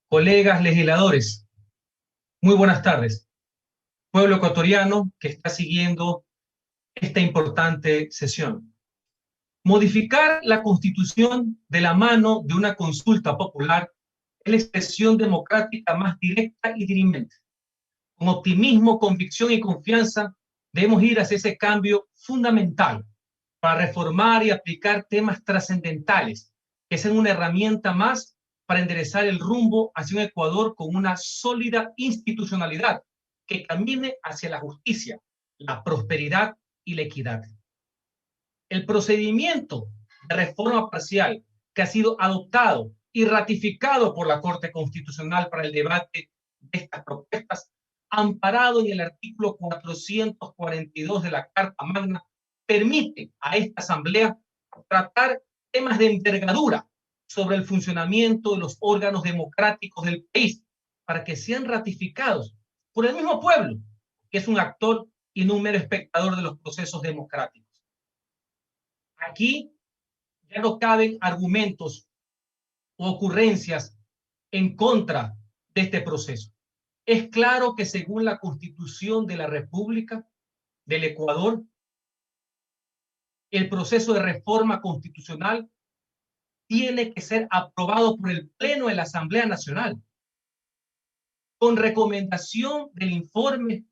Colegas legisladores, muy buenas tardes. Pueblo ecuatoriano que está siguiendo esta importante sesión. Modificar la Constitución de la mano de una consulta popular es la expresión democrática más directa y dirimente. Con optimismo, convicción y confianza debemos ir hacia ese cambio fundamental para reformar y aplicar temas trascendentales que sean una herramienta más para enderezar el rumbo hacia un Ecuador con una sólida institucionalidad que camine hacia la justicia, la prosperidad y la equidad. El procedimiento de reforma parcial que ha sido adoptado y ratificado por la Corte Constitucional para el debate de estas propuestas, amparado en el artículo 442 de la Carta Magna, permite a esta Asamblea tratar temas de envergadura sobre el funcionamiento de los órganos democráticos del país para que sean ratificados por el mismo pueblo, que es un actor y no un mero espectador de los procesos democráticos. Aquí ya no caben argumentos o ocurrencias en contra de este proceso. Es claro que según la Constitución de la República del Ecuador, el proceso de reforma constitucional tiene que ser aprobado por el Pleno de la Asamblea Nacional, con recomendación del informe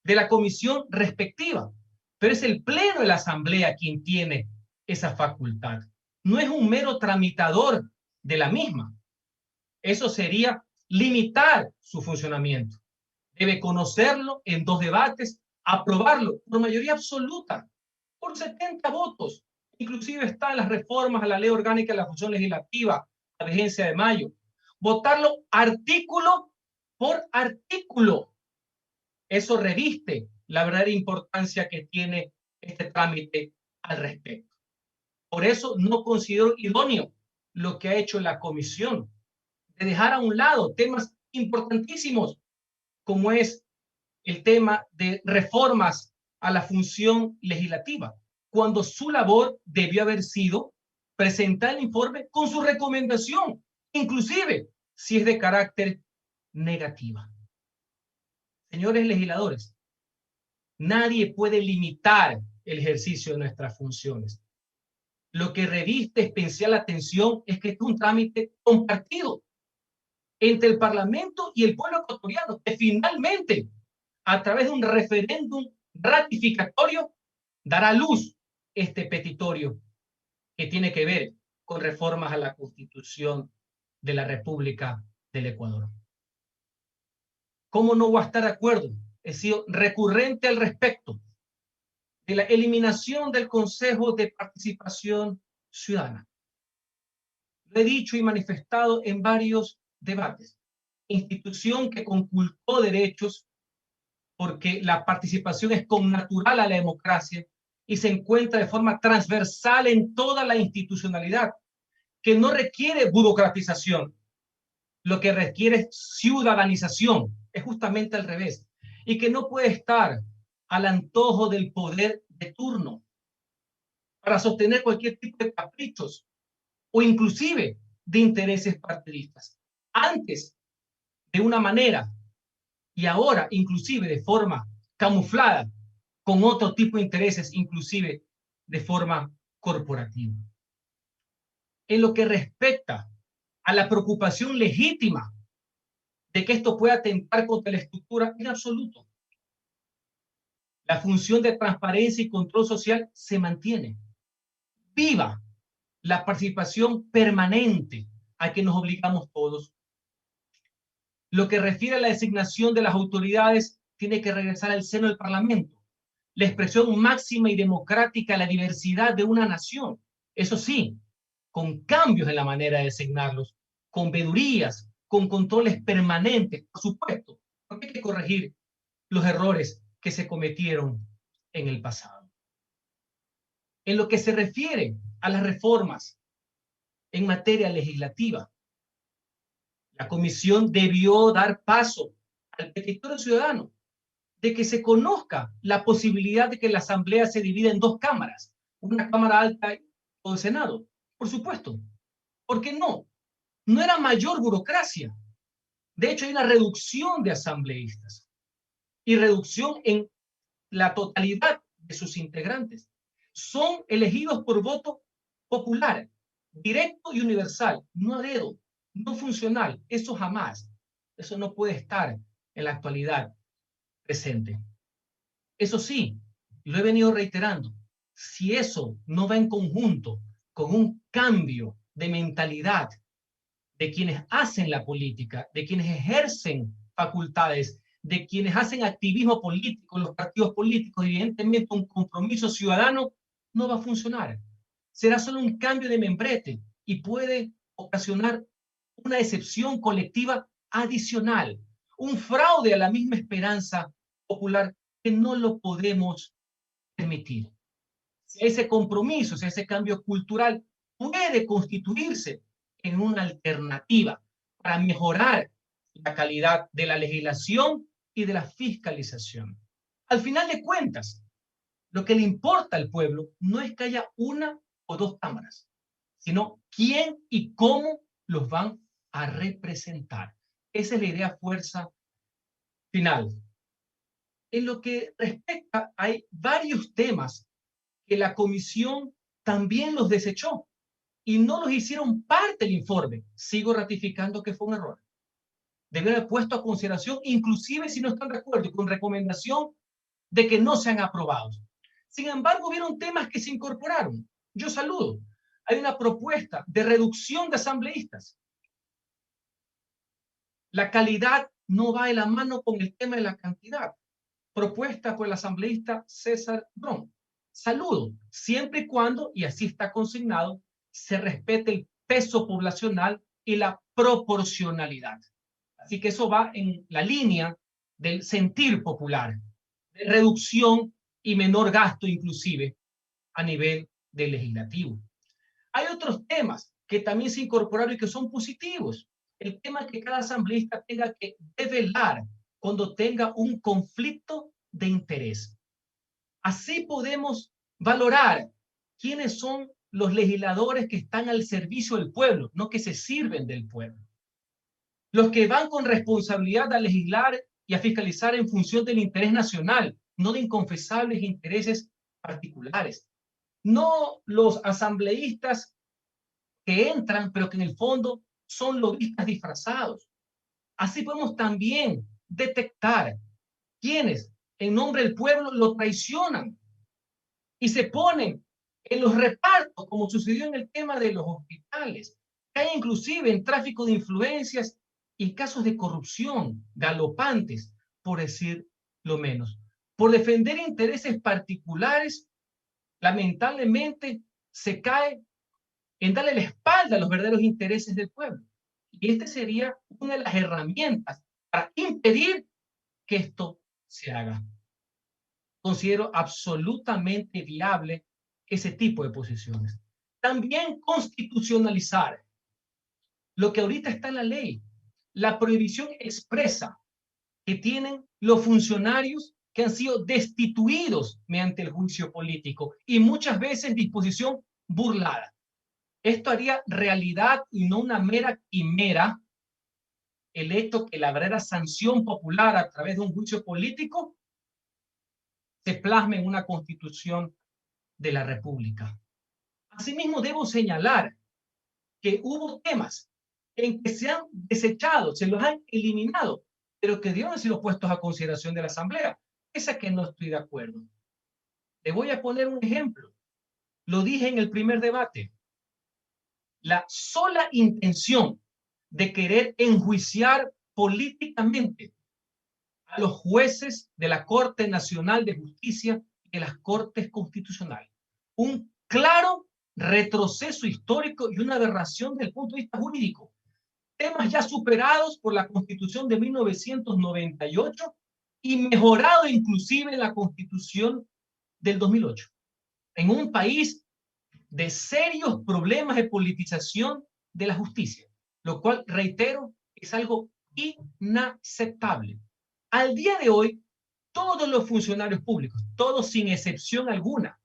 de la comisión respectiva. Pero es el Pleno de la Asamblea quien tiene esa facultad. No es un mero tramitador de la misma. Eso sería limitar su funcionamiento. Debe conocerlo en 2 debates, aprobarlo por mayoría absoluta, por 70 votos. Inclusive están las reformas a la ley orgánica de la función legislativa, la vigencia de mayo. Votarlo artículo por artículo. Eso reviste la verdadera importancia que tiene este trámite al respecto. Por eso no considero idóneo lo que ha hecho la comisión, de dejar a un lado temas importantísimos, como es el tema de reformas a la función legislativa, cuando su labor debió haber sido presentar el informe con su recomendación, inclusive si es de carácter negativa. Señores legisladores, nadie puede limitar el ejercicio de nuestras funciones. Lo que reviste especial atención es que es un trámite compartido entre el Parlamento y el pueblo ecuatoriano, que finalmente, a través de un referéndum ratificatorio, dará luz este petitorio que tiene que ver con reformas a la Constitución de la República del Ecuador. ¿Cómo no voy a estar de acuerdo? He sido recurrente al respecto de la eliminación del Consejo de Participación Ciudadana. Lo he dicho y manifestado en varios debates. Institución que conculcó derechos porque la participación es connatural a la democracia y se encuentra de forma transversal en toda la institucionalidad, que no requiere burocratización, lo que requiere es ciudadanización, es justamente al revés, y que no puede estar al antojo del poder de turno para sostener cualquier tipo de caprichos o inclusive de intereses partidistas. Antes, de una manera, y ahora inclusive de forma camuflada, con otro tipo de intereses, inclusive de forma corporativa. En lo que respecta a la preocupación legítima de que esto pueda atentar contra la estructura, en absoluto. La función de transparencia y control social se mantiene. Viva la participación permanente a que nos obligamos todos. Lo que refiere a la designación de las autoridades tiene que regresar al seno del Parlamento, la expresión máxima y democrática de la diversidad de una nación. Eso sí, con cambios en la manera de designarlos, con vedurías, con controles permanentes, por supuesto, porque hay que corregir los errores que se cometieron en el pasado. En lo que se refiere a las reformas en materia legislativa, la comisión debió dar paso al petitorio ciudadano de que se conozca la posibilidad de que la Asamblea se divida en 2 cámaras, una Cámara Alta o el Senado. Por supuesto. ¿Por qué no? no era mayor burocracia. De hecho, hay una reducción de asambleístas y reducción en la totalidad de sus integrantes. Son elegidos por voto popular, directo y universal, no a dedo, no funcional. Eso jamás, eso no puede estar en la actualidad presente. Eso sí, lo he venido reiterando, si eso no va en conjunto con un cambio de mentalidad de quienes hacen la política, de quienes ejercen facultades, de quienes hacen activismo político, los partidos políticos, evidentemente un compromiso ciudadano, no va a funcionar. Será solo un cambio de membrete y puede ocasionar una decepción colectiva adicional, un fraude a la misma esperanza popular que no lo podemos permitir. Si ese compromiso, si ese cambio cultural puede constituirse en una alternativa para mejorar la calidad de la legislación y de la fiscalización. Al final de cuentas, lo que le importa al pueblo no es que haya una o dos cámaras, sino quién y cómo los van a representar. Esa es la idea fuerza final. En lo que respecta, hay varios temas que la comisión también los desechó y no los hicieron parte del informe. Sigo ratificando que fue un error. Deben haber puesto a consideración, inclusive si no están de acuerdo, con recomendación de que no sean aprobados. Sin embargo, hubieron temas que se incorporaron. Yo saludo. Hay una propuesta de reducción de asambleístas. La calidad no va de la mano con el tema de la cantidad. Propuesta por el asambleísta César Bron. Saludo, siempre y cuando, y así está consignado, se respete el peso poblacional y la proporcionalidad. Así que eso va en la línea del sentir popular, de reducción y menor gasto inclusive a nivel del legislativo. Hay otros temas que también se incorporaron y que son positivos. El tema es que cada asambleísta tenga que develar cuando tenga un conflicto de interés. Así podemos valorar quiénes son los legisladores que están al servicio del pueblo, no que se sirven del pueblo. Los que van con responsabilidad a legislar y a fiscalizar en función del interés nacional, no de inconfesables intereses particulares. No los asambleístas que entran, pero que en el fondo son lobistas disfrazados. Así podemos también detectar quienes en nombre del pueblo lo traicionan y se ponen en los repartos, como sucedió en el tema de los hospitales, que hay inclusive en tráfico de influencias y casos de corrupción galopantes, por decir lo menos. Por defender intereses particulares, lamentablemente se cae en darle la espalda a los verdaderos intereses del pueblo. Y esta sería una de las herramientas para impedir que esto se haga. Considero absolutamente viable ese tipo de posiciones. También constitucionalizar lo que ahorita está en la ley, la prohibición expresa que tienen los funcionarios que han sido destituidos mediante el juicio político y muchas veces disposición burlada. Esto haría realidad y no una mera quimera el hecho que la verdadera sanción popular a través de un juicio político se plasme en una constitución de la República. Asimismo, debo señalar que hubo temas en que se han desechado, se los han eliminado, pero que debieron sido puestos a consideración de la Asamblea. Esa que no estoy de acuerdo. Le voy a poner un ejemplo. Lo dije en el primer debate. La sola intención de querer enjuiciar políticamente a los jueces de la Corte Nacional de Justicia y de las Cortes Constitucionales. Un claro retroceso histórico y una aberración desde el punto de vista jurídico. Temas ya superados por la Constitución de 1998 y mejorado inclusive en la Constitución del 2008. En un país de serios problemas de politización de la justicia, lo cual, reitero, es algo inaceptable. Al día de hoy, todos los funcionarios públicos, todos sin excepción alguna,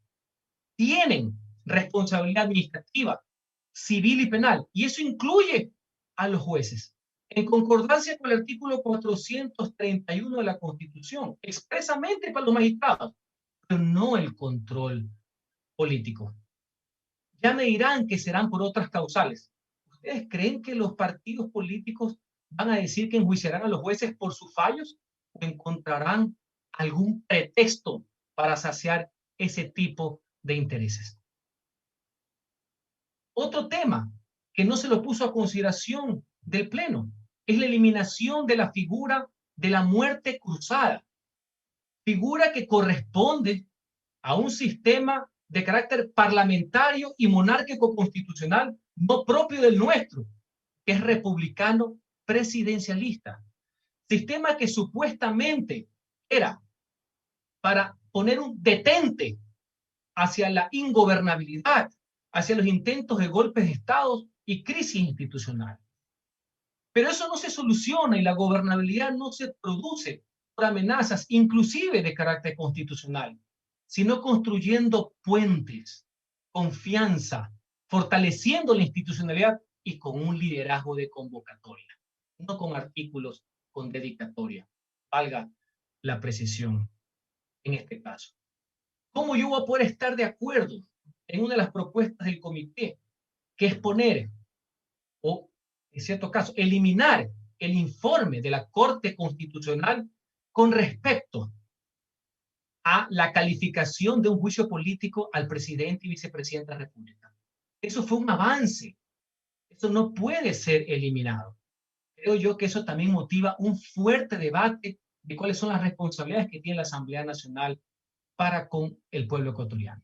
tienen responsabilidad administrativa, civil y penal, y eso incluye a los jueces, en concordancia con el artículo 431 de la Constitución, expresamente para los magistrados, pero no el control político. Ya me dirán que serán por otras causales. ¿Ustedes creen que los partidos políticos van a decir que enjuiciarán a los jueces por sus fallos o encontrarán algún pretexto para saciar ese tipo de intereses? Otro tema que no se lo puso a consideración del Pleno es la eliminación de la figura de la muerte cruzada, figura que corresponde a un sistema de carácter parlamentario y monárquico constitucional no propio del nuestro, que es republicano presidencialista. Sistema que supuestamente era para poner un detente hacia la ingobernabilidad, hacia los intentos de golpes de Estado y crisis institucional. Pero eso no se soluciona y la gobernabilidad no se produce por amenazas, inclusive de carácter constitucional, sino construyendo puentes, confianza, fortaleciendo la institucionalidad y con un liderazgo de convocatoria, no con artículos con dedicatoria, valga la precisión en este caso. ¿Cómo yo voy a poder estar de acuerdo en una de las propuestas del comité, que es poner, o en cierto caso, eliminar el informe de la Corte Constitucional con respecto a la calificación de un juicio político al presidente y vicepresidente de la República? Eso fue un avance. Eso no puede ser eliminado. Creo yo que eso también motiva un fuerte debate de cuáles son las responsabilidades que tiene la Asamblea Nacional para con el pueblo ecuatoriano.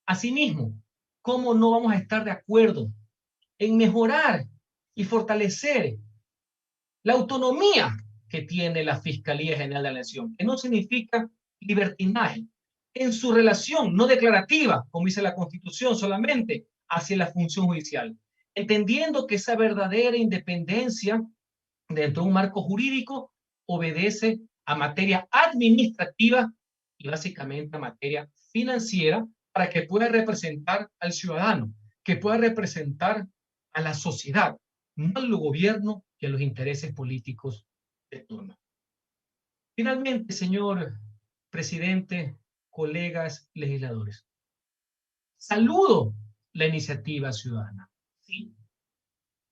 Asimismo, ¿cómo no vamos a estar de acuerdo en mejorar y fortalecer la autonomía que tiene la Fiscalía General de la Nación, que no significa libertinaje, en su relación no declarativa, como dice la Constitución, solamente hacia la función judicial, entendiendo que esa verdadera independencia dentro de un marco jurídico obedece a materia administrativa y básicamente a materia financiera para que pueda representar al ciudadano, que pueda representar a la sociedad, no al gobierno y a los intereses políticos de turno. Finalmente, señor presidente, colegas legisladores, saludo la iniciativa ciudadana. Sí,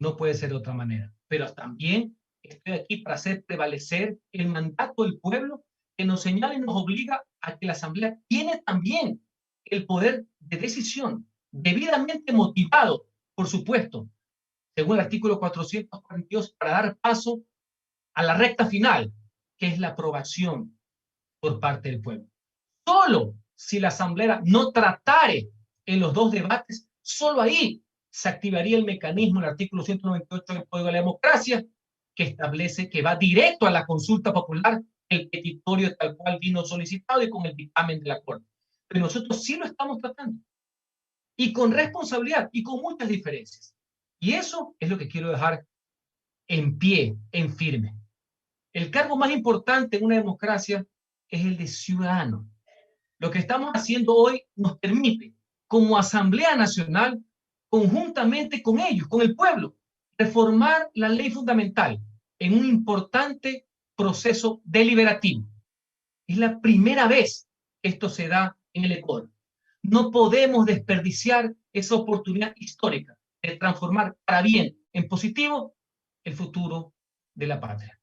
no puede ser de otra manera, pero también estoy aquí para hacer prevalecer el mandato del pueblo que nos señala y nos obliga a que la Asamblea tiene también el poder de decisión, debidamente motivado, por supuesto, según el artículo 442, para dar paso a la recta final, que es la aprobación por parte del pueblo. Solo si la Asamblea no tratare en los dos debates, solo ahí se activaría el mecanismo, el artículo 198 del Código de la Democracia, que establece que va directo a la consulta popular el petitorio tal cual vino solicitado y con el dictamen de la Corte. Pero nosotros sí lo estamos tratando. Y con responsabilidad y con muchas diferencias. Y eso es lo que quiero dejar en pie, en firme. El cargo más importante en una democracia es el de ciudadano. Lo que estamos haciendo hoy nos permite, como Asamblea Nacional, conjuntamente con ellos, con el pueblo, reformar la ley fundamental en un importante proceso deliberativo. Es la primera vez que esto se da en el Ecuador. No podemos desperdiciar esa oportunidad histórica de transformar para bien, en positivo, el futuro de la patria.